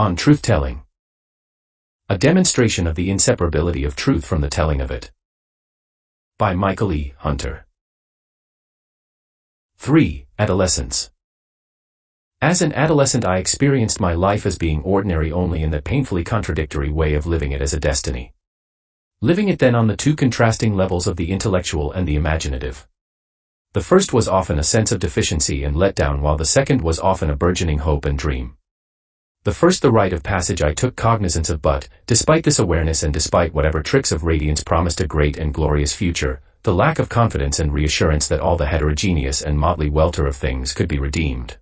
On Truth-Telling. A demonstration of the inseparability of truth from the telling of it. By Michael E. Hunter. 3. Adolescence. As an adolescent, I experienced my life as being ordinary only in that painfully contradictory way of living it as a destiny. Living it then on the two contrasting levels of the intellectual and the imaginative. The first was often a sense of deficiency and letdown, while the second was often a burgeoning hope and dream. The first the rite of passage I took cognizance of, but, despite this awareness and despite whatever tricks of radiance promised a great and glorious future, the lack of confidence and reassurance that all the heterogeneous and motley welter of things could be redeemed.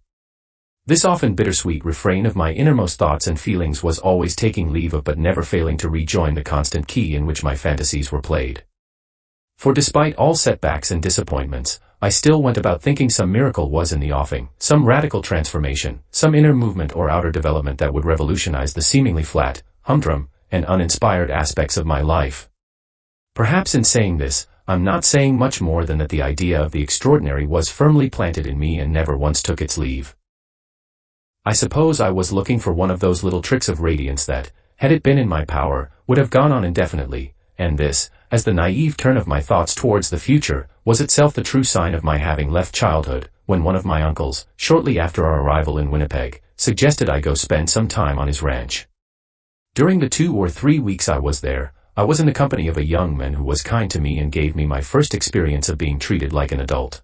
This often bittersweet refrain of my innermost thoughts and feelings was always taking leave of but never failing to rejoin the constant key in which my fantasies were played. For despite all setbacks and disappointments, I still went about thinking some miracle was in the offing, some radical transformation, some inner movement or outer development that would revolutionize the seemingly flat, humdrum, and uninspired aspects of my life. Perhaps in saying this, I'm not saying much more than that the idea of the extraordinary was firmly planted in me and never once took its leave. I suppose I was looking for one of those little tricks of radiance that, had it been in my power, would have gone on indefinitely, and this, as the naive turn of my thoughts towards the future, was itself the true sign of my having left childhood, when one of my uncles, shortly after our arrival in Winnipeg, suggested I go spend some time on his ranch. During the 2 or 3 weeks I was there, I was in the company of a young man who was kind to me and gave me my first experience of being treated like an adult.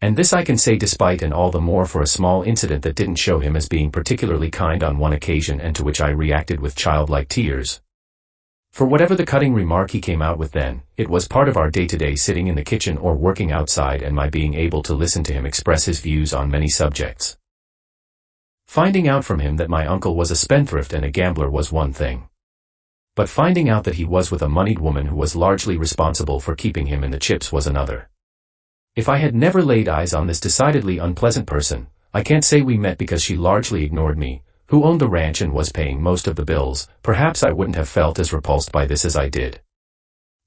And this I can say despite and all the more for a small incident that didn't show him as being particularly kind on one occasion and to which I reacted with childlike tears. For whatever the cutting remark he came out with then, it was part of our day-to-day sitting in the kitchen or working outside and my being able to listen to him express his views on many subjects. Finding out from him that my uncle was a spendthrift and a gambler was one thing. But finding out that he was with a moneyed woman who was largely responsible for keeping him in the chips was another. If I had never laid eyes on this decidedly unpleasant person, I can't say we met because she largely ignored me, who owned the ranch and was paying most of the bills, perhaps I wouldn't have felt as repulsed by this as I did.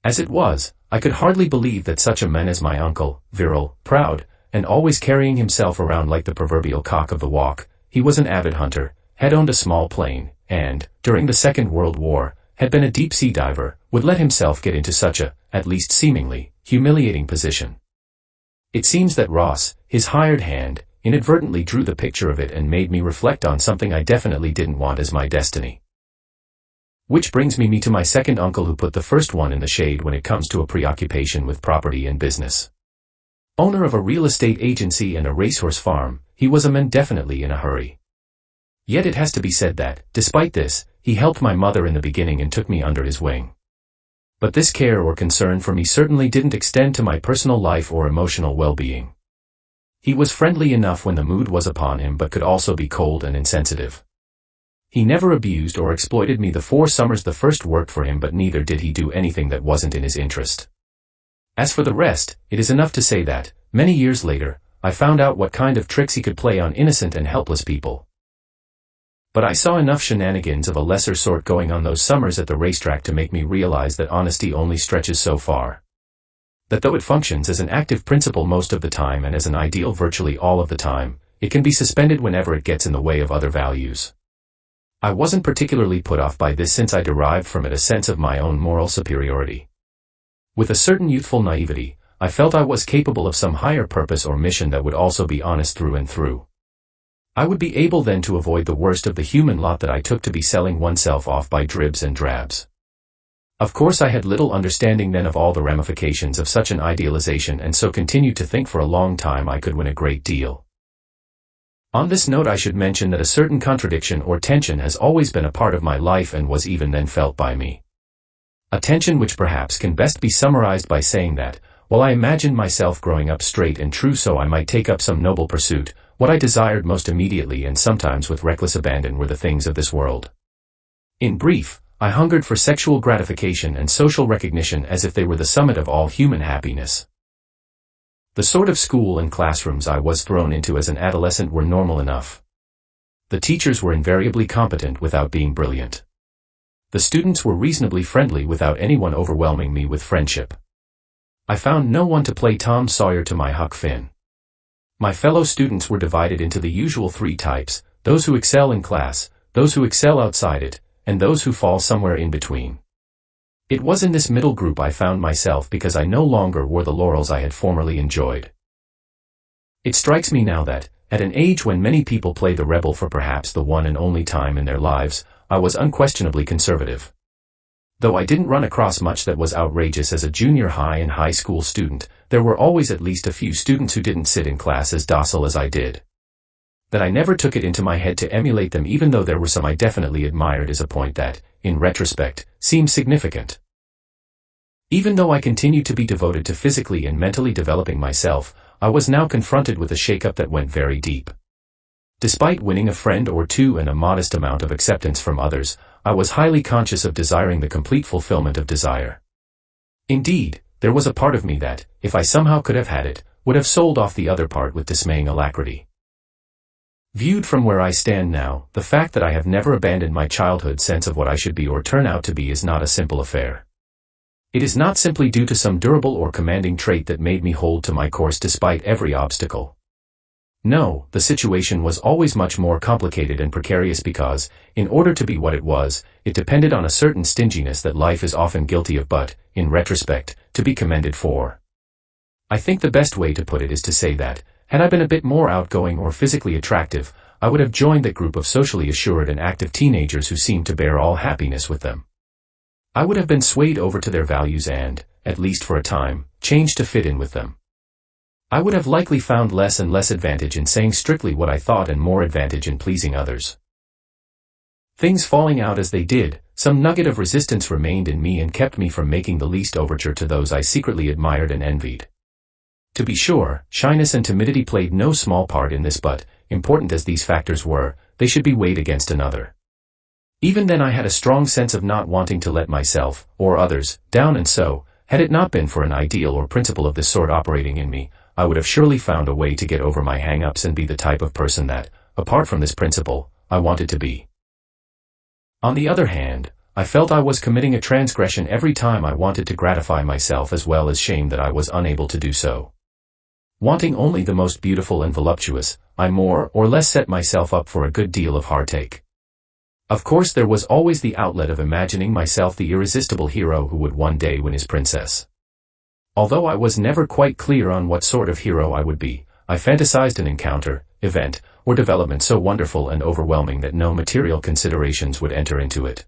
As it was, I could hardly believe that such a man as my uncle, virile, proud, and always carrying himself around like the proverbial cock of the walk, he was an avid hunter, had owned a small plane, and, during the Second World War, had been a deep-sea diver, would let himself get into such a, at least seemingly, humiliating position. It seems that Ross, his hired hand, inadvertently drew the picture of it and made me reflect on something I definitely didn't want as my destiny. Which brings me to my second uncle, who put the first one in the shade when it comes to a preoccupation with property and business. Owner of a real estate agency and a racehorse farm, he was a man definitely in a hurry. Yet it has to be said that, despite this, he helped my mother in the beginning and took me under his wing. But this care or concern for me certainly didn't extend to my personal life or emotional well-being. He was friendly enough when the mood was upon him but could also be cold and insensitive. He never abused or exploited me the 4 summers the first worked for him, but neither did he do anything that wasn't in his interest. As for the rest, it is enough to say that, many years later, I found out what kind of tricks he could play on innocent and helpless people. But I saw enough shenanigans of a lesser sort going on those summers at the racetrack to make me realize that honesty only stretches so far. That though it functions as an active principle most of the time and as an ideal virtually all of the time, it can be suspended whenever it gets in the way of other values. I wasn't particularly put off by this, since I derived from it a sense of my own moral superiority. With a certain youthful naivety, I felt I was capable of some higher purpose or mission that would also be honest through and through. I would be able then to avoid the worst of the human lot that I took to be selling oneself off by dribs and drabs. Of course I had little understanding then of all the ramifications of such an idealization, and so continued to think for a long time I could win a great deal. On this note I should mention that a certain contradiction or tension has always been a part of my life and was even then felt by me. A tension which perhaps can best be summarized by saying that, while I imagined myself growing up straight and true so I might take up some noble pursuit, what I desired most immediately and sometimes with reckless abandon were the things of this world. In brief, I hungered for sexual gratification and social recognition as if they were the summit of all human happiness. The sort of school and classrooms I was thrown into as an adolescent were normal enough. The teachers were invariably competent without being brilliant. The students were reasonably friendly without anyone overwhelming me with friendship. I found no one to play Tom Sawyer to my Huck Finn. My fellow students were divided into the usual 3 types: those who excel in class, those who excel outside it, and those who fall somewhere in between. It was in this middle group I found myself because I no longer wore the laurels I had formerly enjoyed. It strikes me now that, at an age when many people play the rebel for perhaps the one and only time in their lives, I was unquestionably conservative. Though I didn't run across much that was outrageous as a junior high and high school student, there were always at least a few students who didn't sit in class as docile as I did. That I never took it into my head to emulate them, even though there were some I definitely admired, is a point that, in retrospect, seems significant. Even though I continued to be devoted to physically and mentally developing myself, I was now confronted with a shakeup that went very deep. Despite winning a friend or two and a modest amount of acceptance from others, I was highly conscious of desiring the complete fulfillment of desire. Indeed, there was a part of me that, if I somehow could have had it, would have sold off the other part with dismaying alacrity. Viewed from where I stand now, the fact that I have never abandoned my childhood sense of what I should be or turn out to be is not a simple affair. It is not simply due to some durable or commanding trait that made me hold to my course despite every obstacle. No, the situation was always much more complicated and precarious because, in order to be what it was, it depended on a certain stinginess that life is often guilty of but, in retrospect, to be commended for. I think the best way to put it is to say that, had I been a bit more outgoing or physically attractive, I would have joined that group of socially assured and active teenagers who seemed to bear all happiness with them. I would have been swayed over to their values and, at least for a time, changed to fit in with them. I would have likely found less and less advantage in saying strictly what I thought and more advantage in pleasing others. Things falling out as they did, some nugget of resistance remained in me and kept me from making the least overture to those I secretly admired and envied. To be sure, shyness and timidity played no small part in this, but, important as these factors were, they should be weighed against another. Even then I had a strong sense of not wanting to let myself, or others, down, and so, had it not been for an ideal or principle of this sort operating in me, I would have surely found a way to get over my hang-ups and be the type of person that, apart from this principle, I wanted to be. On the other hand, I felt I was committing a transgression every time I wanted to gratify myself, as well as shame that I was unable to do so. Wanting only the most beautiful and voluptuous, I more or less set myself up for a good deal of heartache. Of course, there was always the outlet of imagining myself the irresistible hero who would one day win his princess. Although I was never quite clear on what sort of hero I would be, I fantasized an encounter, event, or development so wonderful and overwhelming that no material considerations would enter into it.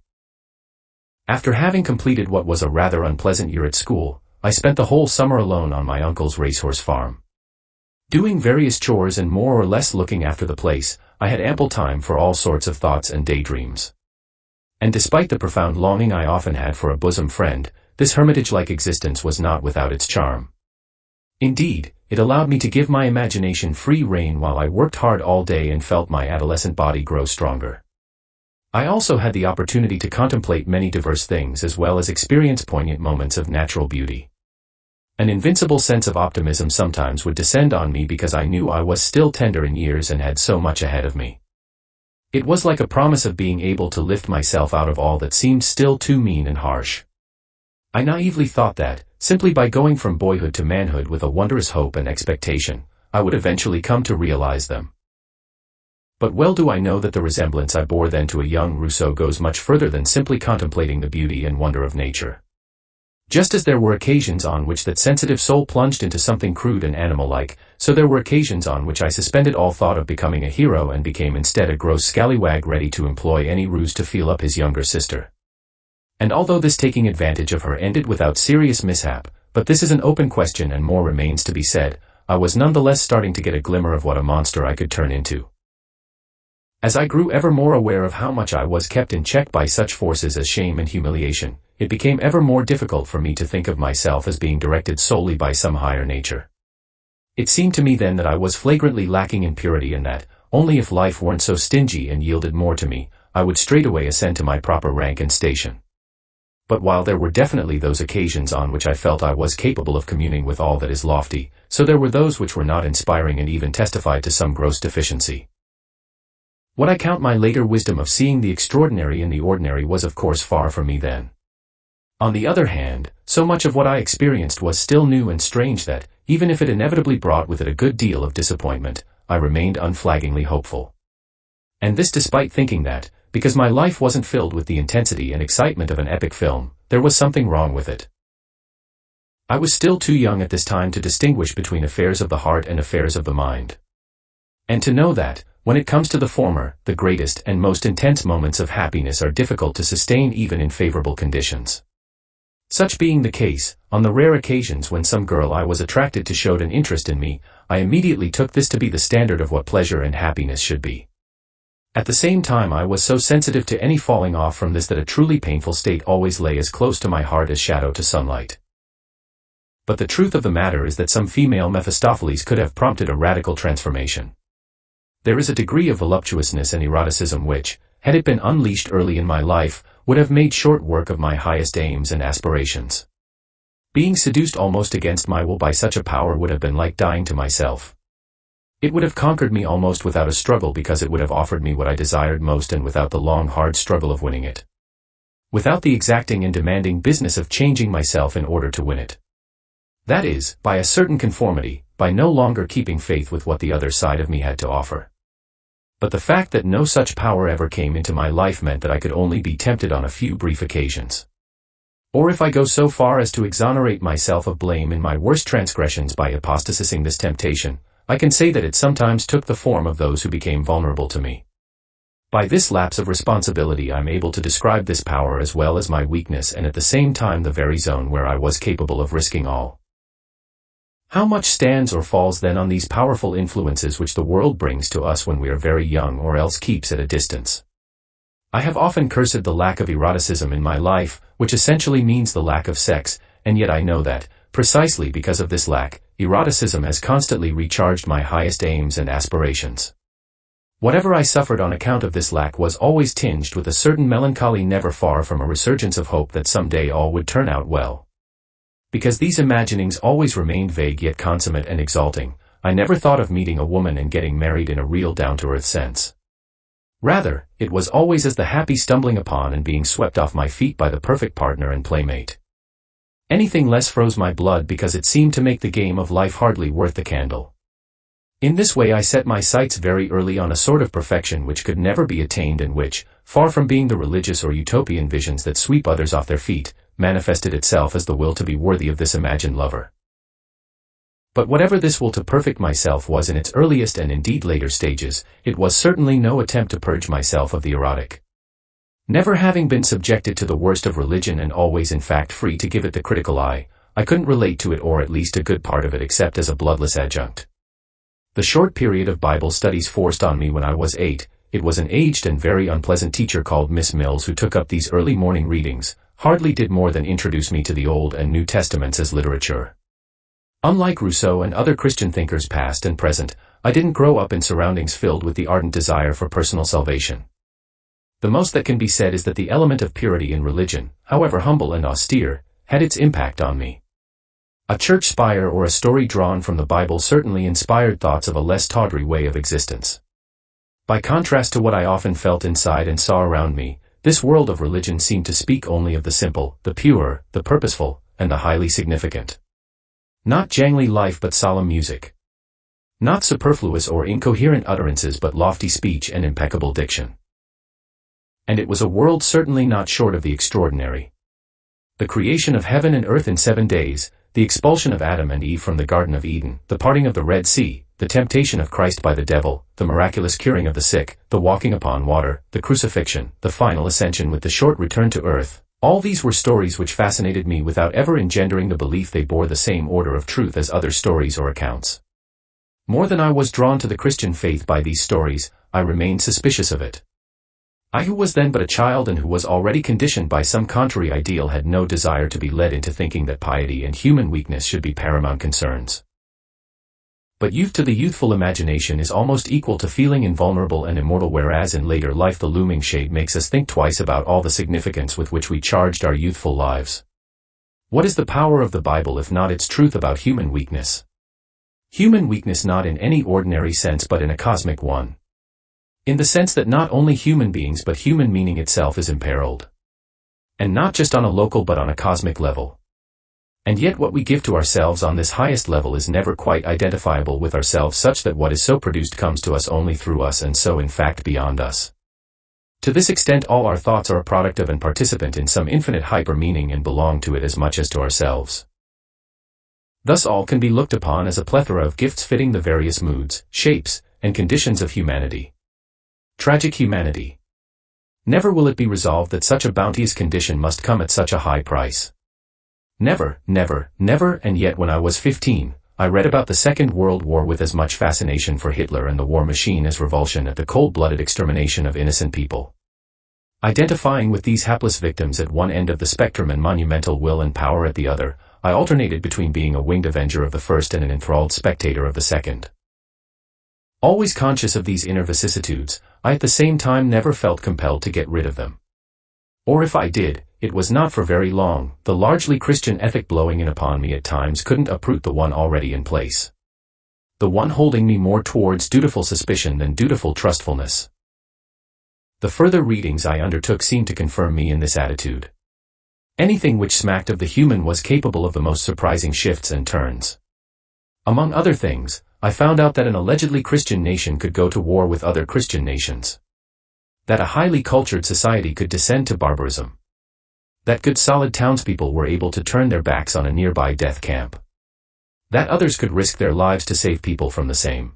After having completed what was a rather unpleasant year at school, I spent the whole summer alone on my uncle's racehorse farm. Doing various chores and more or less looking after the place, I had ample time for all sorts of thoughts and daydreams. And despite the profound longing I often had for a bosom friend, this hermitage-like existence was not without its charm. Indeed, it allowed me to give my imagination free rein while I worked hard all day and felt my adolescent body grow stronger. I also had the opportunity to contemplate many diverse things as well as experience poignant moments of natural beauty. An invincible sense of optimism sometimes would descend on me because I knew I was still tender in years and had so much ahead of me. It was like a promise of being able to lift myself out of all that seemed still too mean and harsh. I naively thought that, simply by going from boyhood to manhood with a wondrous hope and expectation, I would eventually come to realize them. But well do I know that the resemblance I bore then to a young Rousseau goes much further than simply contemplating the beauty and wonder of nature. Just as there were occasions on which that sensitive soul plunged into something crude and animal-like, so there were occasions on which I suspended all thought of becoming a hero and became instead a gross scallywag ready to employ any ruse to feel up his younger sister. And although this taking advantage of her ended without serious mishap, but this is an open question and more remains to be said, I was nonetheless starting to get a glimmer of what a monster I could turn into. As I grew ever more aware of how much I was kept in check by such forces as shame and humiliation, it became ever more difficult for me to think of myself as being directed solely by some higher nature. It seemed to me then that I was flagrantly lacking in purity and that, only if life weren't so stingy and yielded more to me, I would straightway ascend to my proper rank and station. But while there were definitely those occasions on which I felt I was capable of communing with all that is lofty, so there were those which were not inspiring and even testified to some gross deficiency. What I count my later wisdom of seeing the extraordinary in the ordinary was of course far from me then. On the other hand, so much of what I experienced was still new and strange that, even if it inevitably brought with it a good deal of disappointment, I remained unflaggingly hopeful. And this despite thinking that, because my life wasn't filled with the intensity and excitement of an epic film. There was something wrong with it. I was still too young at this time to distinguish between affairs of the heart and affairs of the mind. And to know that, when it comes to the former, the greatest and most intense moments of happiness are difficult to sustain even in favorable conditions. Such being the case, on the rare occasions when some girl I was attracted to showed an interest in me, I immediately took this to be the standard of what pleasure and happiness should be. At the same time, I was so sensitive to any falling off from this that a truly painful state always lay as close to my heart as shadow to sunlight. But the truth of the matter is that some female Mephistopheles could have prompted a radical transformation. There is a degree of voluptuousness and eroticism which, had it been unleashed early in my life, would have made short work of my highest aims and aspirations. Being seduced almost against my will by such a power would have been like dying to myself. It would have conquered me almost without a struggle, because it would have offered me what I desired most and without the long hard struggle of winning it. Without the exacting and demanding business of changing myself in order to win it. That is, by a certain conformity, by no longer keeping faith with what the other side of me had to offer. But the fact that no such power ever came into my life meant that I could only be tempted on a few brief occasions. Or if I go so far as to exonerate myself of blame in my worst transgressions by apostatizing this temptation, I can say that it sometimes took the form of those who became vulnerable to me. By this lapse of responsibility I am able to describe this power as well as my weakness, and at the same time the very zone where I was capable of risking all. How much stands or falls then on these powerful influences which the world brings to us when we are very young, or else keeps at a distance? I have often cursed the lack of eroticism in my life, which essentially means the lack of sex, and yet I know that, precisely because of this lack, eroticism has constantly recharged my highest aims and aspirations. Whatever I suffered on account of this lack was always tinged with a certain melancholy, never far from a resurgence of hope that someday all would turn out well. Because these imaginings always remained vague yet consummate and exalting, I never thought of meeting a woman and getting married in a real down-to-earth sense. Rather, it was always as the happy stumbling upon and being swept off my feet by the perfect partner and playmate. Anything less froze my blood, because it seemed to make the game of life hardly worth the candle. In this way I set my sights very early on a sort of perfection which could never be attained, and which, far from being the religious or utopian visions that sweep others off their feet, manifested itself as the will to be worthy of this imagined lover. But whatever this will to perfect myself was in its earliest and indeed later stages, it was certainly no attempt to purge myself of the erotic. Never having been subjected to the worst of religion, and always in fact free to give it the critical eye, I couldn't relate to it, or at least a good part of it, except as a bloodless adjunct. The short period of Bible studies forced on me when I was 8, it was an aged and very unpleasant teacher called Miss Mills who took up these early morning readings, hardly did more than introduce me to the Old and New Testaments as literature. Unlike Rousseau and other Christian thinkers past and present, I didn't grow up in surroundings filled with the ardent desire for personal salvation. The most that can be said is that the element of purity in religion, however humble and austere, had its impact on me. A church spire or a story drawn from the Bible certainly inspired thoughts of a less tawdry way of existence. By contrast to what I often felt inside and saw around me, this world of religion seemed to speak only of the simple, the pure, the purposeful, and the highly significant. Not jangly life but solemn music. Not superfluous or incoherent utterances but lofty speech and impeccable diction. And it was a world certainly not short of the extraordinary. The creation of heaven and earth in 7 days, the expulsion of Adam and Eve from the Garden of Eden, the parting of the Red Sea, the temptation of Christ by the devil, the miraculous curing of the sick, the walking upon water, the crucifixion, the final ascension with the short return to earth, all these were stories which fascinated me without ever engendering the belief they bore the same order of truth as other stories or accounts. More than I was drawn to the Christian faith by these stories, I remained suspicious of it. I, who was then but a child and who was already conditioned by some contrary ideal, had no desire to be led into thinking that piety and human weakness should be paramount concerns. But youth to the youthful imagination is almost equal to feeling invulnerable and immortal, whereas in later life the looming shade makes us think twice about all the significance with which we charged our youthful lives. What is the power of the Bible if not its truth about human weakness? Human weakness not in any ordinary sense but in a cosmic one. In the sense that not only human beings but human meaning itself is imperiled. And not just on a local but on a cosmic level. And yet what we give to ourselves on this highest level is never quite identifiable with ourselves, such that what is so produced comes to us only through us, and so in fact beyond us. To this extent all our thoughts are a product of and participant in some infinite hyper-meaning and belong to it as much as to ourselves. Thus all can be looked upon as a plethora of gifts fitting the various moods, shapes, and conditions of humanity. Tragic humanity. Never will it be resolved that such a bounteous condition must come at such a high price. Never, never, never, and yet when I was 15, I read about the Second World War with as much fascination for Hitler and the war machine as revulsion at the cold-blooded extermination of innocent people. Identifying with these hapless victims at one end of the spectrum and monumental will and power at the other, I alternated between being a winged avenger of the first and an enthralled spectator of the second. Always conscious of these inner vicissitudes, I at the same time never felt compelled to get rid of them. Or if I did, it was not for very long. The largely Christian ethic blowing in upon me at times couldn't uproot the one already in place. The one holding me more towards dutiful suspicion than dutiful trustfulness. The further readings I undertook seemed to confirm me in this attitude. Anything which smacked of the human was capable of the most surprising shifts and turns. Among other things, I found out that an allegedly Christian nation could go to war with other Christian nations. That a highly cultured society could descend to barbarism. That good solid townspeople were able to turn their backs on a nearby death camp. That others could risk their lives to save people from the same.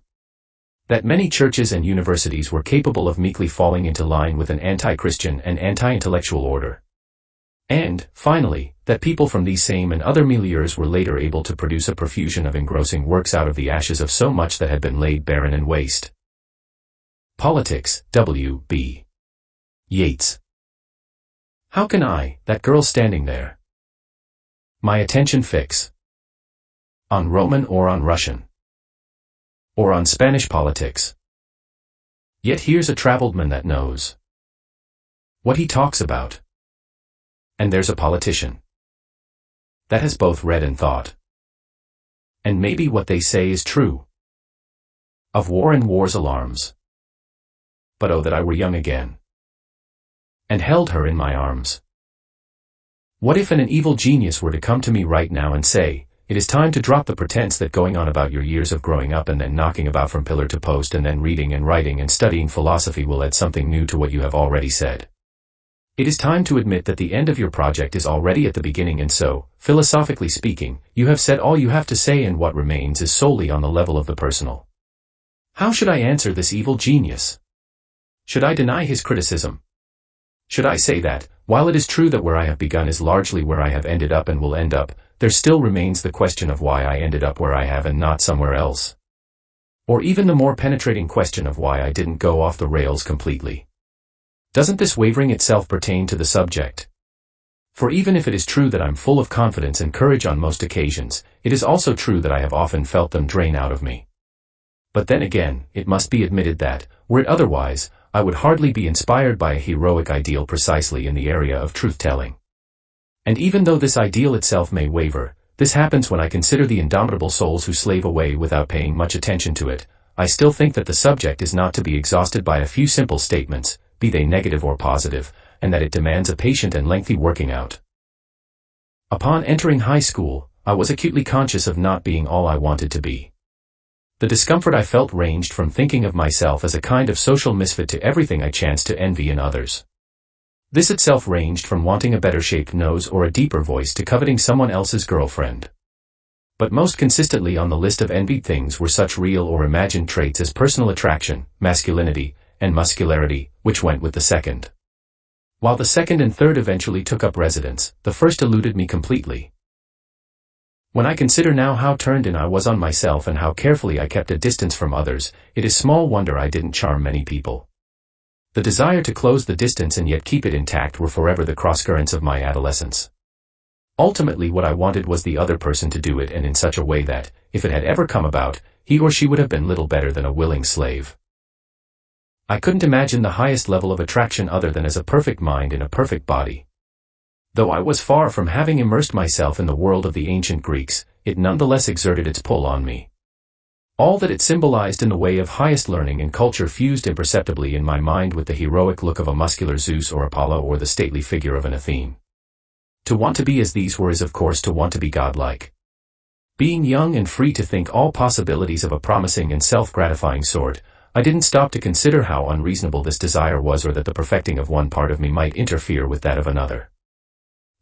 That many churches and universities were capable of meekly falling into line with an anti-Christian and anti-intellectual order. And, finally, that people from these same and other milieus were later able to produce a profusion of engrossing works out of the ashes of so much that had been laid barren and waste. Politics, W.B. Yeats. How can I, that girl standing there, my attention fix on Roman or on Russian or on Spanish politics? Yet here's a traveled man that knows what he talks about. And there's a politician that has both read and thought. And maybe what they say is true. Of war and war's alarms. But oh that I were young again. And held her in my arms. What if an evil genius were to come to me right now and say, it is time to drop the pretense that going on about your years of growing up and then knocking about from pillar to post and then reading and writing and studying philosophy will add something new to what you have already said. It is time to admit that the end of your project is already at the beginning and so, philosophically speaking, you have said all you have to say and what remains is solely on the level of the personal. How should I answer this evil genius? Should I deny his criticism? Should I say that, while it is true that where I have begun is largely where I have ended up and will end up, there still remains the question of why I ended up where I have and not somewhere else? Or even the more penetrating question of why I didn't go off the rails completely? Doesn't this wavering itself pertain to the subject? For even if it is true that I'm full of confidence and courage on most occasions, it is also true that I have often felt them drain out of me. But then again, it must be admitted that, were it otherwise, I would hardly be inspired by a heroic ideal precisely in the area of truth-telling. And even though this ideal itself may waver, this happens when I consider the indomitable souls who slave away without paying much attention to it, I still think that the subject is not to be exhausted by a few simple statements, be they negative or positive, and that it demands a patient and lengthy working out. Upon entering high school, I was acutely conscious of not being all I wanted to be. The discomfort I felt ranged from thinking of myself as a kind of social misfit to everything I chanced to envy in others. This itself ranged from wanting a better-shaped nose or a deeper voice to coveting someone else's girlfriend. But most consistently on the list of envied things were such real or imagined traits as personal attraction, masculinity, and muscularity, which went with the second. While the second and third eventually took up residence, the first eluded me completely. When I consider now how turned in I was on myself and how carefully I kept a distance from others, it is small wonder I didn't charm many people. The desire to close the distance and yet keep it intact were forever the crosscurrents of my adolescence. Ultimately what I wanted was the other person to do it and in such a way that, if it had ever come about, he or she would have been little better than a willing slave. I couldn't imagine the highest level of attraction other than as a perfect mind in a perfect body. Though I was far from having immersed myself in the world of the ancient Greeks, it nonetheless exerted its pull on me. All that it symbolized in the way of highest learning and culture fused imperceptibly in my mind with the heroic look of a muscular Zeus or Apollo or the stately figure of an Athene. To want to be as these were is of course to want to be godlike. Being young and free to think all possibilities of a promising and self-gratifying sort, I didn't stop to consider how unreasonable this desire was or that the perfecting of one part of me might interfere with that of another.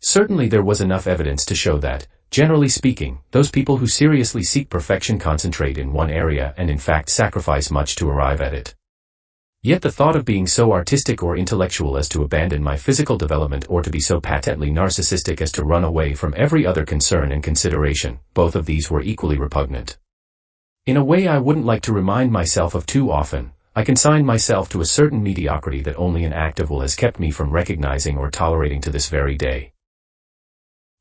Certainly there was enough evidence to show that, generally speaking, those people who seriously seek perfection concentrate in one area and in fact sacrifice much to arrive at it. Yet the thought of being so artistic or intellectual as to abandon my physical development or to be so patently narcissistic as to run away from every other concern and consideration, both of these were equally repugnant. In a way I wouldn't like to remind myself of too often, I consigned myself to a certain mediocrity that only an act of will has kept me from recognizing or tolerating to this very day.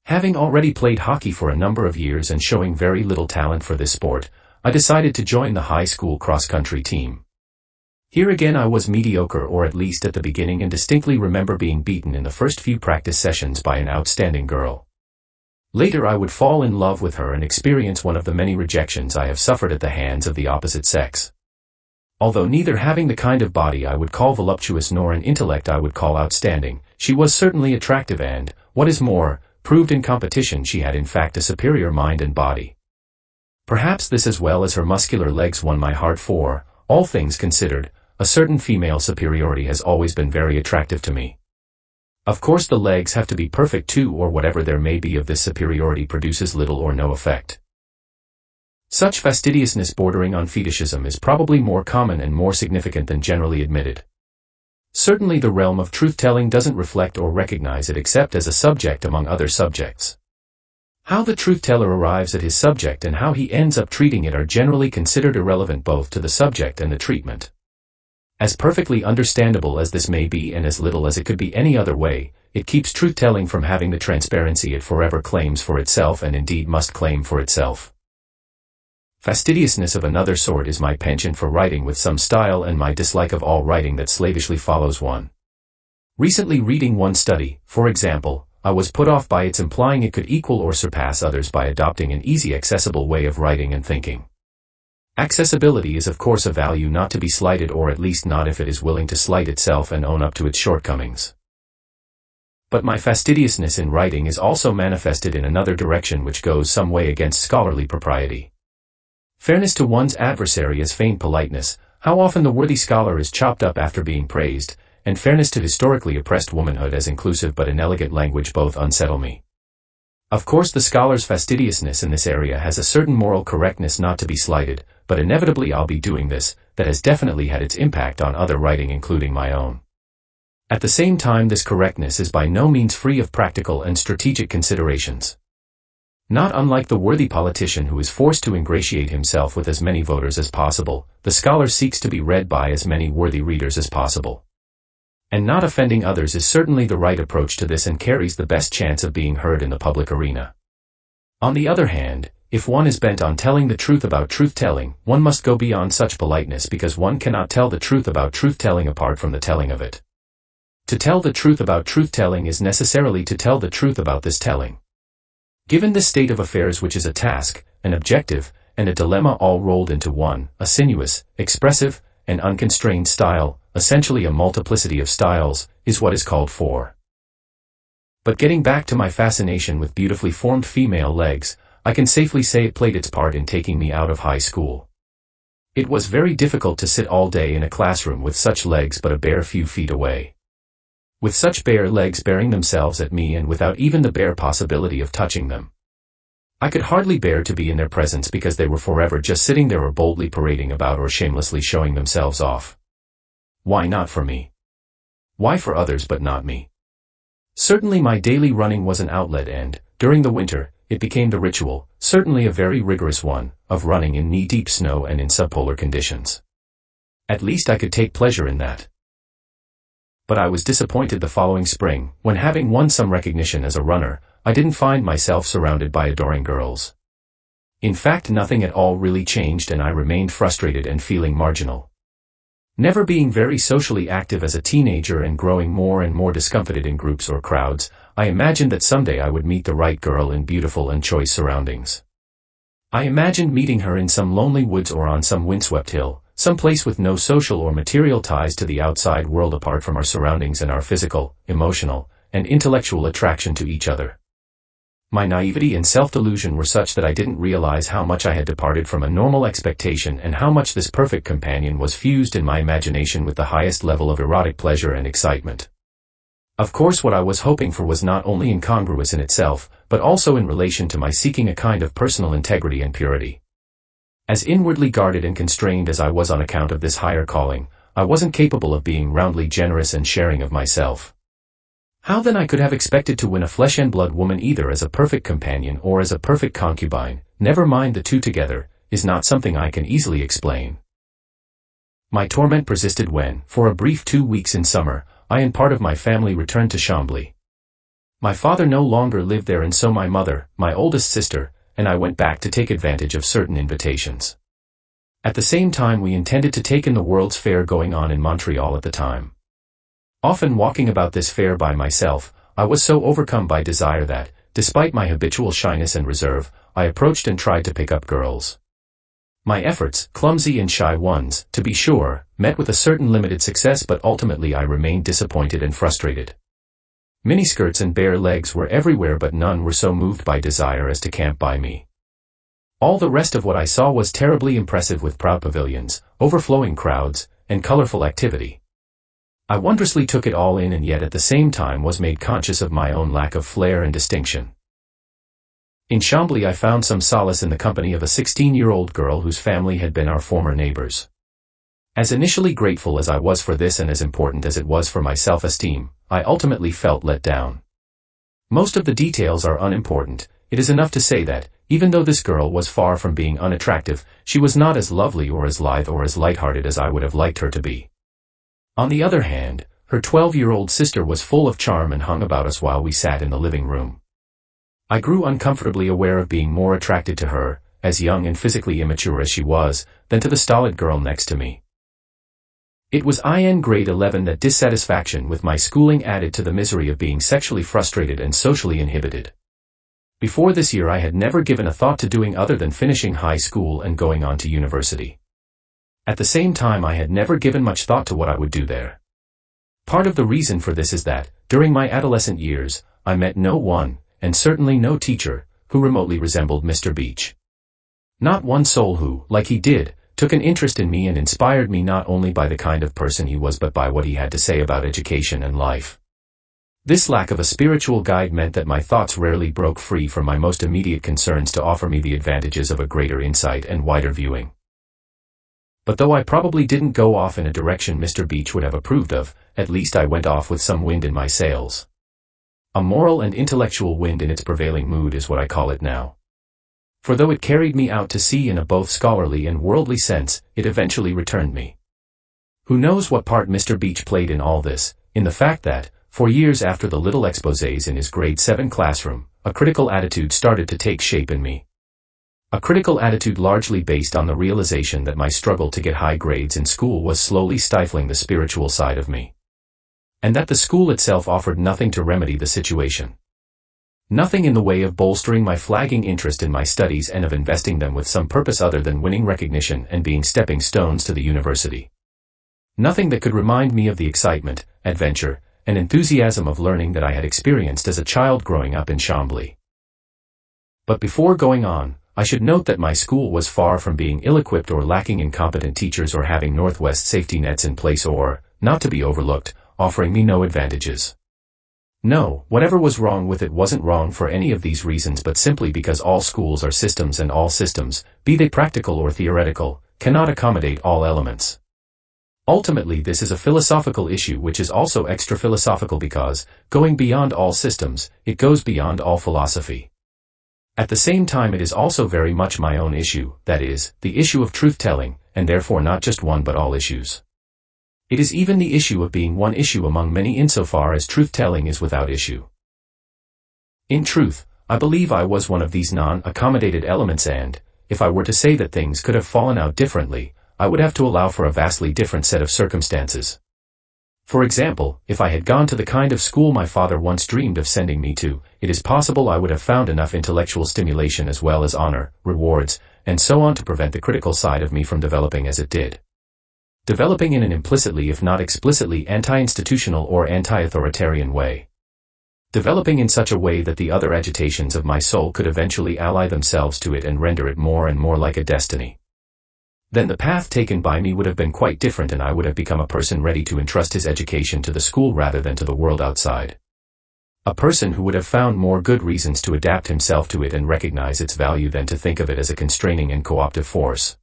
Having already played hockey for a number of years and showing very little talent for this sport, I decided to join the high school cross-country team. Here again I was mediocre, or at least at the beginning, and distinctly remember being beaten in the first few practice sessions by an outstanding girl. Later I would fall in love with her and experience one of the many rejections I have suffered at the hands of the opposite sex. Although neither having the kind of body I would call voluptuous nor an intellect I would call outstanding, she was certainly attractive and, what is more, proved in competition she had in fact a superior mind and body. Perhaps this, as well as her muscular legs, won my heart, for, all things considered, a certain female superiority has always been very attractive to me. Of course the legs have to be perfect too, or whatever there may be of this superiority produces little or no effect. Such fastidiousness bordering on fetishism is probably more common and more significant than generally admitted. Certainly the realm of truth-telling doesn't reflect or recognize it except as a subject among other subjects. How the truth-teller arrives at his subject and how he ends up treating it are generally considered irrelevant both to the subject and the treatment. As perfectly understandable as this may be and as little as it could be any other way, it keeps truth-telling from having the transparency it forever claims for itself and indeed must claim for itself. Fastidiousness of another sort is my penchant for writing with some style and my dislike of all writing that slavishly follows one. Recently reading one study, for example, I was put off by its implying it could equal or surpass others by adopting an easy accessible way of writing and thinking. Accessibility is of course a value not to be slighted, or at least not if it is willing to slight itself and own up to its shortcomings. But my fastidiousness in writing is also manifested in another direction which goes some way against scholarly propriety. Fairness to one's adversary as feigned politeness, how often the worthy scholar is chopped up after being praised, and fairness to historically oppressed womanhood as inclusive but inelegant language both unsettle me. Of course the scholar's fastidiousness in this area has a certain moral correctness not to be slighted, but inevitably I'll be doing this, that has definitely had its impact on other writing including my own. At the same time this correctness is by no means free of practical and strategic considerations. Not unlike the worthy politician who is forced to ingratiate himself with as many voters as possible, the scholar seeks to be read by as many worthy readers as possible. And not offending others is certainly the right approach to this and carries the best chance of being heard in the public arena. On the other hand, if one is bent on telling the truth about truth-telling, one must go beyond such politeness because one cannot tell the truth about truth-telling apart from the telling of it. To tell the truth about truth-telling is necessarily to tell the truth about this telling. Given this state of affairs, which is a task, an objective, and a dilemma all rolled into one, a sinuous, expressive, and unconstrained style, essentially a multiplicity of styles, is what is called for. But getting back to my fascination with beautifully formed female legs, I can safely say it played its part in taking me out of high school. It was very difficult to sit all day in a classroom with such legs but a bare few feet away. With such bare legs bearing themselves at me and without even the bare possibility of touching them. I could hardly bear to be in their presence because they were forever just sitting there or boldly parading about or shamelessly showing themselves off. Why not for me? Why for others but not me? Certainly my daily running was an outlet and, during the winter, it became the ritual, certainly a very rigorous one, of running in knee-deep snow and in subpolar conditions. At least I could take pleasure in that. But I was disappointed the following spring, when having won some recognition as a runner, I didn't find myself surrounded by adoring girls. In fact, nothing at all really changed and I remained frustrated and feeling marginal. Never being very socially active as a teenager and growing more and more discomfited in groups or crowds, I imagined that someday I would meet the right girl in beautiful and choice surroundings. I imagined meeting her in some lonely woods or on some windswept hill, some place with no social or material ties to the outside world apart from our surroundings and our physical, emotional, and intellectual attraction to each other. My naivety and self-delusion were such that I didn't realize how much I had departed from a normal expectation and how much this perfect companion was fused in my imagination with the highest level of erotic pleasure and excitement. Of course, what I was hoping for was not only incongruous in itself, but also in relation to my seeking a kind of personal integrity and purity. As inwardly guarded and constrained as I was on account of this higher calling, I wasn't capable of being roundly generous and sharing of myself. How then I could have expected to win a flesh and blood woman either as a perfect companion or as a perfect concubine, never mind the two together, is not something I can easily explain. My torment persisted when, for a brief 2 weeks in summer, I and part of my family returned to Chambly. My father no longer lived there, and so my mother, my oldest sister, and I went back to take advantage of certain invitations. At the same time, we intended to take in the World's Fair going on in Montreal at the time. Often walking about this fair by myself, I was so overcome by desire that, despite my habitual shyness and reserve, I approached and tried to pick up girls. My efforts, clumsy and shy ones, to be sure, met with a certain limited success, but ultimately I remained disappointed and frustrated. Miniskirts and bare legs were everywhere, but none were so moved by desire as to camp by me. All the rest of what I saw was terribly impressive, with proud pavilions, overflowing crowds, and colorful activity. I wondrously took it all in, and yet at the same time was made conscious of my own lack of flair and distinction. In Chambly I found some solace in the company of a 16-year-old girl whose family had been our former neighbors. As initially grateful as I was for this, and as important as it was for my self-esteem, I ultimately felt let down. Most of the details are unimportant. It is enough to say that, even though this girl was far from being unattractive, she was not as lovely or as lithe or as light-hearted as I would have liked her to be. On the other hand, her 12-year-old sister was full of charm and hung about us while we sat in the living room. I grew uncomfortably aware of being more attracted to her, as young and physically immature as she was, than to the stolid girl next to me. It was in grade 11 that dissatisfaction with my schooling added to the misery of being sexually frustrated and socially inhibited. Before this year I had never given a thought to doing other than finishing high school and going on to university. At the same time, I had never given much thought to what I would do there. Part of the reason for this is that, during my adolescent years, I met no one, and certainly no teacher, who remotely resembled Mr. Beach. Not one soul who, like he did, took an interest in me and inspired me not only by the kind of person he was but by what he had to say about education and life. This lack of a spiritual guide meant that my thoughts rarely broke free from my most immediate concerns to offer me the advantages of a greater insight and wider viewing. But though I probably didn't go off in a direction Mr. Beach would have approved of, at least I went off with some wind in my sails. A moral and intellectual wind in its prevailing mood is what I call it now. For though it carried me out to sea in a both scholarly and worldly sense, it eventually returned me. Who knows what part Mr. Beach played in all this, in the fact that, for years after the little exposés in his grade 7 classroom, a critical attitude started to take shape in me. A critical attitude largely based on the realization that my struggle to get high grades in school was slowly stifling the spiritual side of me. And that the school itself offered nothing to remedy the situation. Nothing in the way of bolstering my flagging interest in my studies and of investing them with some purpose other than winning recognition and being stepping stones to the university. Nothing that could remind me of the excitement, adventure, and enthusiasm of learning that I had experienced as a child growing up in Chambly. But before going on, I should note that my school was far from being ill-equipped or lacking in competent teachers or having Northwest safety nets in place or, not to be overlooked, offering me no advantages. No, whatever was wrong with it wasn't wrong for any of these reasons but simply because all schools are systems and all systems, be they practical or theoretical, cannot accommodate all elements. Ultimately, this is a philosophical issue which is also extra-philosophical because, going beyond all systems, it goes beyond all philosophy. At the same time, it is also very much my own issue, that is, the issue of truth-telling, and therefore not just one but all issues. It is even the issue of being one issue among many insofar as truth-telling is without issue. In truth, I believe I was one of these non-accommodated elements and, if I were to say that things could have fallen out differently, I would have to allow for a vastly different set of circumstances. For example, if I had gone to the kind of school my father once dreamed of sending me to, it is possible I would have found enough intellectual stimulation as well as honor, rewards, and so on to prevent the critical side of me from developing as it did. Developing in an implicitly if not explicitly anti-institutional or anti-authoritarian way. developing in such a way that the other agitations of my soul could eventually ally themselves to it and render it more and more like a destiny. Then the path taken by me would have been quite different, and I would have become a person ready to entrust his education to the school rather than to the world outside. A person who would have found more good reasons to adapt himself to it and recognize its value than to think of it as a constraining and co-optive force.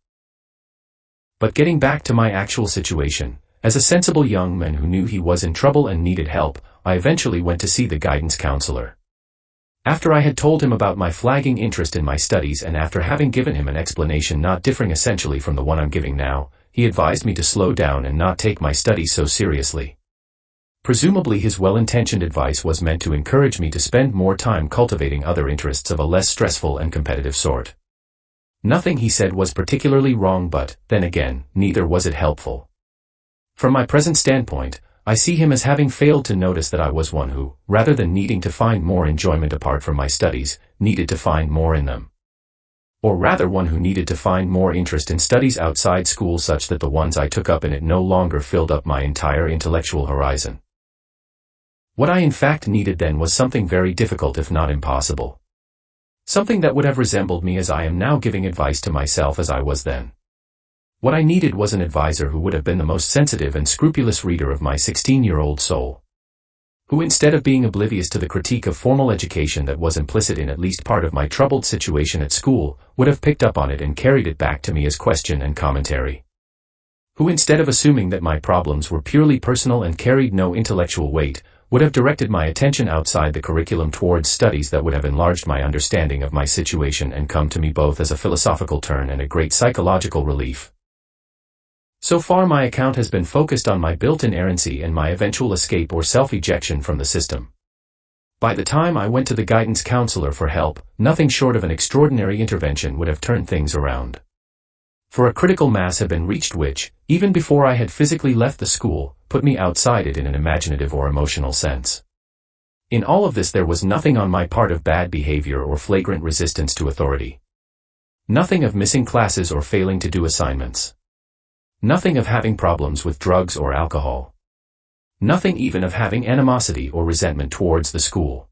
But getting back to my actual situation, as a sensible young man who knew he was in trouble and needed help, I eventually went to see the guidance counselor. After I had told him about my flagging interest in my studies and after having given him an explanation not differing essentially from the one I'm giving now, he advised me to slow down and not take my studies so seriously. Presumably his well-intentioned advice was meant to encourage me to spend more time cultivating other interests of a less stressful and competitive sort. Nothing he said was particularly wrong, but, then again, neither was it helpful. From my present standpoint, I see him as having failed to notice that I was one who, rather than needing to find more enjoyment apart from my studies, needed to find more in them. Or rather, one who needed to find more interest in studies outside school such that the ones I took up in it no longer filled up my entire intellectual horizon. What I in fact needed then was something very difficult, if not impossible. Something that would have resembled me as I am now giving advice to myself as I was then. What I needed was an advisor who would have been the most sensitive and scrupulous reader of my 16-year-old soul. Who, instead of being oblivious to the critique of formal education that was implicit in at least part of my troubled situation at school, would have picked up on it and carried it back to me as question and commentary. Who, instead of assuming that my problems were purely personal and carried no intellectual weight, would have directed my attention outside the curriculum towards studies that would have enlarged my understanding of my situation and come to me both as a philosophical turn and a great psychological relief. So far my account has been focused on my built-in errancy and my eventual escape or self-ejection from the system. By the time I went to the guidance counselor for help, nothing short of an extraordinary intervention would have turned things around. For a critical mass had been reached which, even before I had physically left the school, put me outside it in an imaginative or emotional sense. In all of this there was nothing on my part of bad behavior or flagrant resistance to authority. Nothing of missing classes or failing to do assignments. Nothing of having problems with drugs or alcohol. Nothing even of having animosity or resentment towards the school.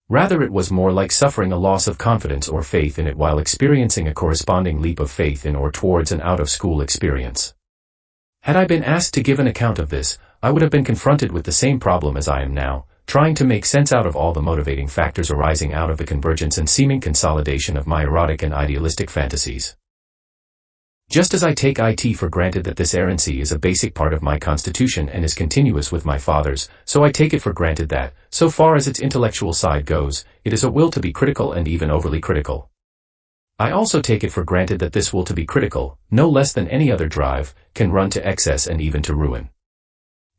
Rather, it was more like suffering a loss of confidence or faith in it while experiencing a corresponding leap of faith in or towards an out-of-school experience. Had I been asked to give an account of this, I would have been confronted with the same problem as I am now, trying to make sense out of all the motivating factors arising out of the convergence and seeming consolidation of my erotic and idealistic fantasies. Just as I take it for granted that this errancy is a basic part of my constitution and is continuous with my father's, so I take it for granted that, so far as its intellectual side goes, it is a will to be critical and even overly critical. I also take it for granted that this will to be critical, no less than any other drive, can run to excess and even to ruin.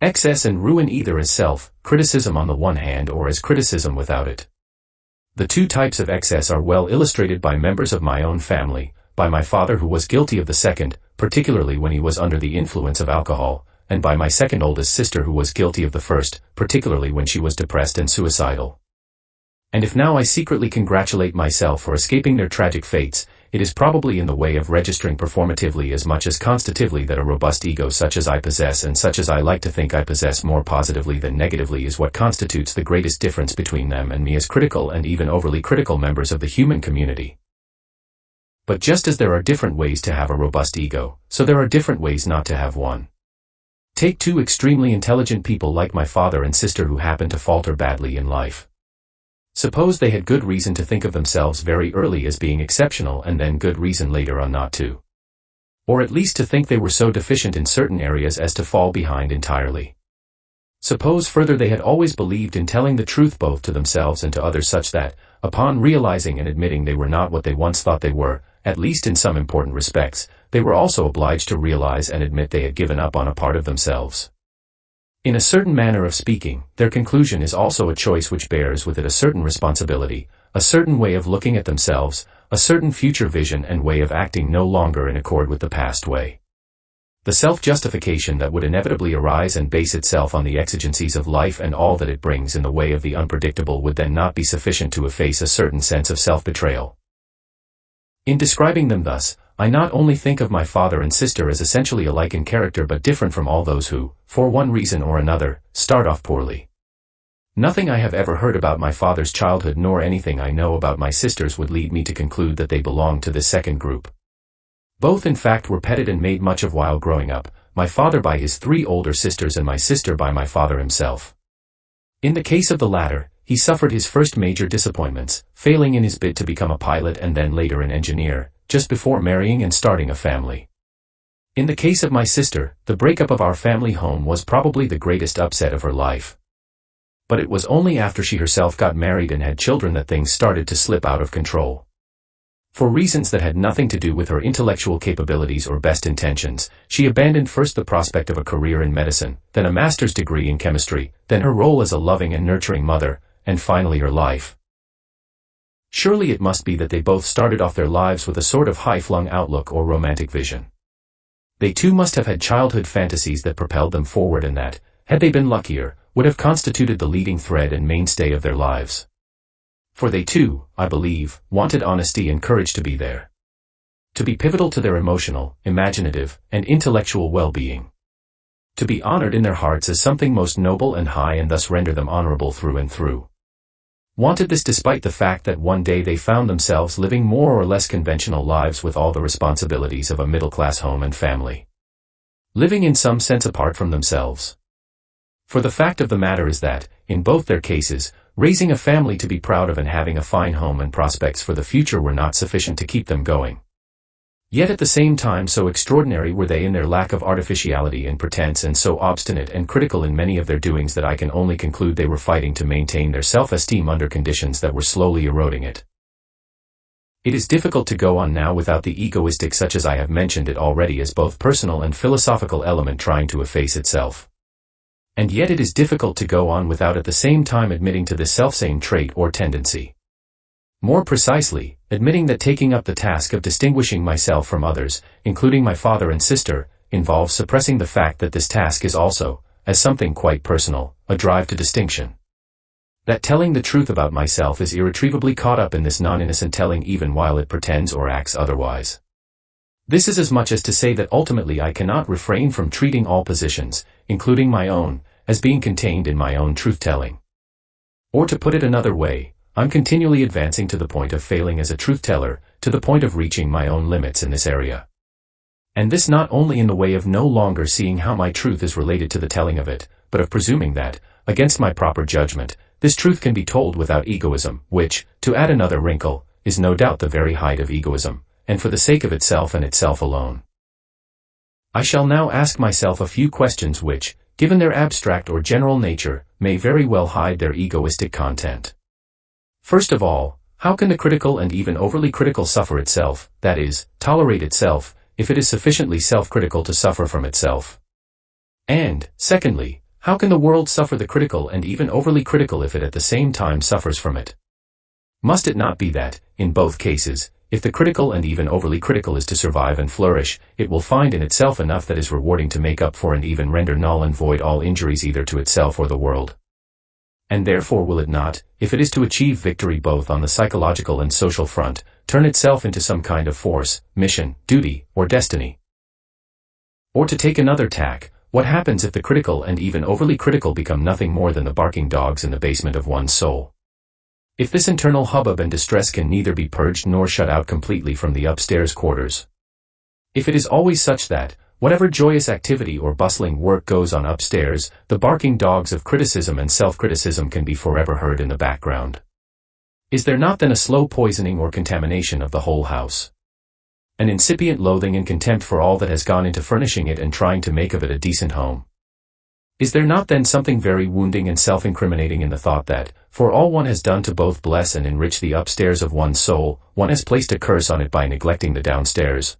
Excess and ruin either as self-criticism on the one hand or as criticism without it. The two types of excess are well illustrated by members of my own family, by my father who was guilty of the second, particularly when he was under the influence of alcohol, and by my second oldest sister who was guilty of the first, particularly when she was depressed and suicidal. And if now I secretly congratulate myself for escaping their tragic fates, it is probably in the way of registering performatively as much as constitutively that a robust ego such as I possess and such as I like to think I possess more positively than negatively is what constitutes the greatest difference between them and me as critical and even overly critical members of the human community. But just as there are different ways to have a robust ego, so there are different ways not to have one. Take two extremely intelligent people like my father and sister who happen to falter badly in life. Suppose they had good reason to think of themselves very early as being exceptional and then good reason later on not to. Or at least to think they were so deficient in certain areas as to fall behind entirely. Suppose further they had always believed in telling the truth both to themselves and to others such that, upon realizing and admitting they were not what they once thought they were, at least in some important respects, they were also obliged to realize and admit they had given up on a part of themselves. In a certain manner of speaking, their conclusion is also a choice which bears with it a certain responsibility, a certain way of looking at themselves, a certain future vision and way of acting no longer in accord with the past way. The self-justification that would inevitably arise and base itself on the exigencies of life and all that it brings in the way of the unpredictable would then not be sufficient to efface a certain sense of self-betrayal. In describing them thus, I not only think of my father and sister as essentially alike in character but different from all those who, for one reason or another, start off poorly. Nothing I have ever heard about my father's childhood nor anything I know about my sisters would lead me to conclude that they belonged to this second group. Both in fact were petted and made much of while growing up, my father by his 3 older sisters and my sister by my father himself. In the case of the latter, he suffered his first major disappointments, failing in his bid to become a pilot and then later an engineer, just before marrying and starting a family. In the case of my sister, the breakup of our family home was probably the greatest upset of her life. But it was only after she herself got married and had children that things started to slip out of control. For reasons that had nothing to do with her intellectual capabilities or best intentions, she abandoned first the prospect of a career in medicine, then a master's degree in chemistry, then her role as a loving and nurturing mother, and finally her life. Surely it must be that they both started off their lives with a sort of high-flung outlook or romantic vision. They too must have had childhood fantasies that propelled them forward and that, had they been luckier, would have constituted the leading thread and mainstay of their lives. For they too, I believe, wanted honesty and courage to be there. To be pivotal to their emotional, imaginative, and intellectual well-being. To be honored in their hearts as something most noble and high and thus render them honorable through and through. Wanted this despite the fact that one day they found themselves living more or less conventional lives with all the responsibilities of a middle-class home and family. Living in some sense apart from themselves. For the fact of the matter is that, in both their cases, raising a family to be proud of and having a fine home and prospects for the future were not sufficient to keep them going. Yet at the same time so extraordinary were they in their lack of artificiality and pretense and so obstinate and critical in many of their doings that I can only conclude they were fighting to maintain their self-esteem under conditions that were slowly eroding it. It is difficult to go on now without the egoistic such as I have mentioned it already as both personal and philosophical element trying to efface itself. And yet it is difficult to go on without at the same time admitting to this selfsame trait or tendency. More precisely, admitting that taking up the task of distinguishing myself from others, including my father and sister, involves suppressing the fact that this task is also, as something quite personal, a drive to distinction. That telling the truth about myself is irretrievably caught up in this non-innocent telling even while it pretends or acts otherwise. This is as much as to say that ultimately I cannot refrain from treating all positions, including my own, as being contained in my own truth-telling. Or to put it another way, I'm continually advancing to the point of failing as a truth-teller, to the point of reaching my own limits in this area. And this not only in the way of no longer seeing how my truth is related to the telling of it, but of presuming that, against my proper judgment, this truth can be told without egoism, which, to add another wrinkle, is no doubt the very height of egoism, and for the sake of itself and itself alone. I shall now ask myself a few questions which, given their abstract or general nature, may very well hide their egoistic content. First of all, how can the critical and even overly critical suffer itself, that is, tolerate itself, if it is sufficiently self-critical to suffer from itself? And, secondly, how can the world suffer the critical and even overly critical if it at the same time suffers from it? Must it not be that, in both cases, if the critical and even overly critical is to survive and flourish, it will find in itself enough that is rewarding to make up for and even render null and void all injuries either to itself or the world? And therefore will it not, if it is to achieve victory both on the psychological and social front, turn itself into some kind of force, mission, duty, or destiny? Or to take another tack, what happens if the critical and even overly critical become nothing more than the barking dogs in the basement of one's soul? If this internal hubbub and distress can neither be purged nor shut out completely from the upstairs quarters? If it is always such that, whatever joyous activity or bustling work goes on upstairs, the barking dogs of criticism and self-criticism can be forever heard in the background? Is there not then a slow poisoning or contamination of the whole house? An incipient loathing and contempt for all that has gone into furnishing it and trying to make of it a decent home? Is there not then something very wounding and self-incriminating in the thought that, for all one has done to both bless and enrich the upstairs of one's soul, one has placed a curse on it by neglecting the downstairs?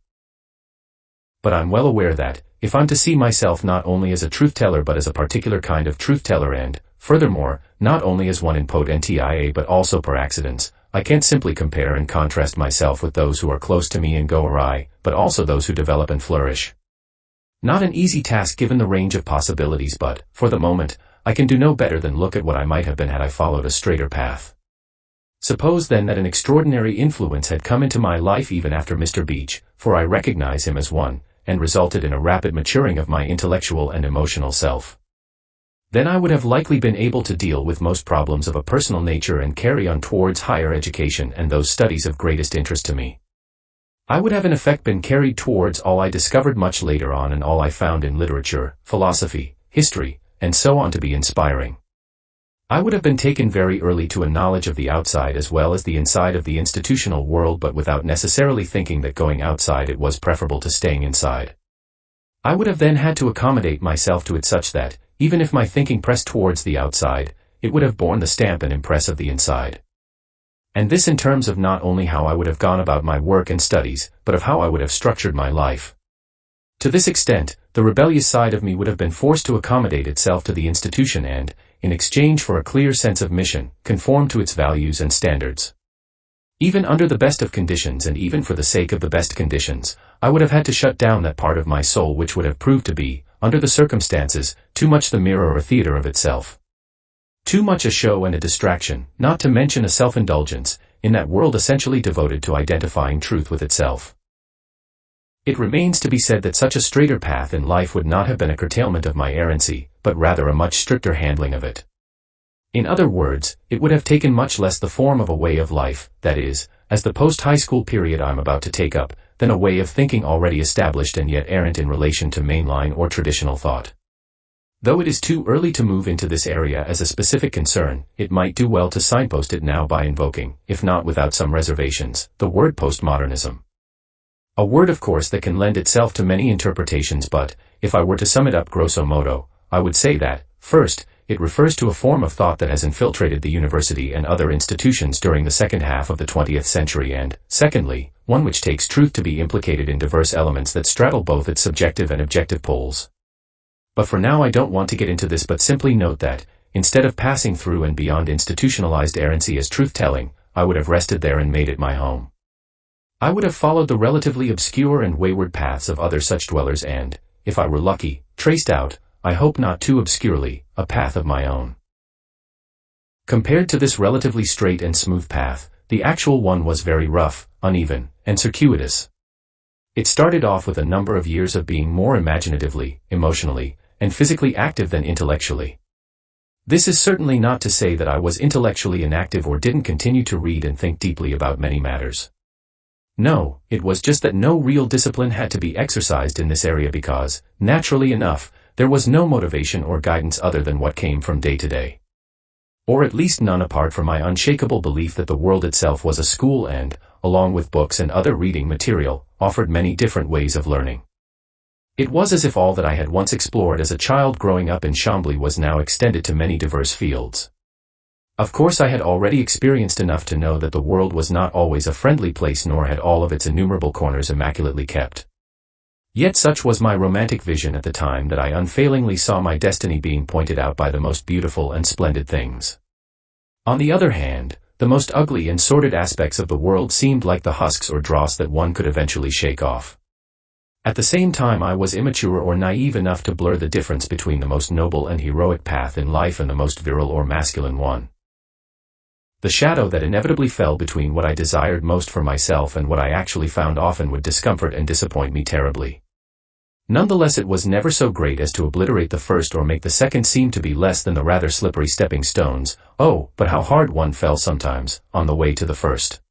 But I'm well aware that, if I'm to see myself not only as a truth-teller but as a particular kind of truth-teller and, furthermore, not only as one in potentia but also per accidens, I can't simply compare and contrast myself with those who are close to me and go awry, but also those who develop and flourish. Not an easy task given the range of possibilities but, for the moment, I can do no better than look at what I might have been had I followed a straighter path. Suppose then that an extraordinary influence had come into my life even after Mr. Beach, for I recognize him as one, and resulted in a rapid maturing of my intellectual and emotional self. then I would have likely been able to deal with most problems of a personal nature and carry on towards higher education and those studies of greatest interest to me. I would have in effect been carried towards all I discovered much later on and all I found in literature, philosophy, history, and so on to be inspiring. I would have been taken very early to a knowledge of the outside as well as the inside of the institutional world, but without necessarily thinking that going outside it was preferable to staying inside. I would have then had to accommodate myself to it such that, even if my thinking pressed towards the outside, it would have borne the stamp and impress of the inside. And this in terms of not only how I would have gone about my work and studies, but of how I would have structured my life. To this extent, the rebellious side of me would have been forced to accommodate itself to the institution and, in exchange for a clear sense of mission, conform to its values and standards. Even under the best of conditions and even for the sake of the best conditions, I would have had to shut down that part of my soul which would have proved to be, under the circumstances, too much the mirror or theater of itself. Too much a show and a distraction, not to mention a self-indulgence, in that world essentially devoted to identifying truth with itself. It remains to be said that such a straighter path in life would not have been a curtailment of my errancy, but rather a much stricter handling of it. In other words, it would have taken much less the form of a way of life, that is, as the post-high school period I'm about to take up, than a way of thinking already established and yet errant in relation to mainline or traditional thought. Though it is too early to move into this area as a specific concern, it might do well to signpost it now by invoking, if not without some reservations, the word postmodernism. A word of course that can lend itself to many interpretations, but, if I were to sum it up grosso modo, I would say that, first, it refers to a form of thought that has infiltrated the university and other institutions during the second half of the 20th century and, secondly, one which takes truth to be implicated in diverse elements that straddle both its subjective and objective poles. But for now I don't want to get into this, but simply note that, instead of passing through and beyond institutionalized errancy as truth-telling, I would have rested there and made it my home. I would have followed the relatively obscure and wayward paths of other such dwellers and, if I were lucky, traced out, I hope not too obscurely, a path of my own. Compared to this relatively straight and smooth path, the actual one was very rough, uneven, and circuitous. It started off with a number of years of being more imaginatively, emotionally, and physically active than intellectually. This is certainly not to say that I was intellectually inactive or didn't continue to read and think deeply about many matters. No, it was just that no real discipline had to be exercised in this area because, naturally enough, there was no motivation or guidance other than what came from day to day. Or at least none apart from my unshakable belief that the world itself was a school and, along with books and other reading material, offered many different ways of learning. It was as if all that I had once explored as a child growing up in Chambly was now extended to many diverse fields. Of course I had already experienced enough to know that the world was not always a friendly place, nor had all of its innumerable corners immaculately kept. Yet such was my romantic vision at the time that I unfailingly saw my destiny being pointed out by the most beautiful and splendid things. On the other hand, the most ugly and sordid aspects of the world seemed like the husks or dross that one could eventually shake off. At the same time I was immature or naive enough to blur the difference between the most noble and heroic path in life and the most virile or masculine one. The shadow that inevitably fell between what I desired most for myself and what I actually found often would discomfort and disappoint me terribly. Nonetheless, it was never so great as to obliterate the first or make the second seem to be less than the rather slippery stepping stones. Oh, but how hard one fell sometimes, on the way to the first.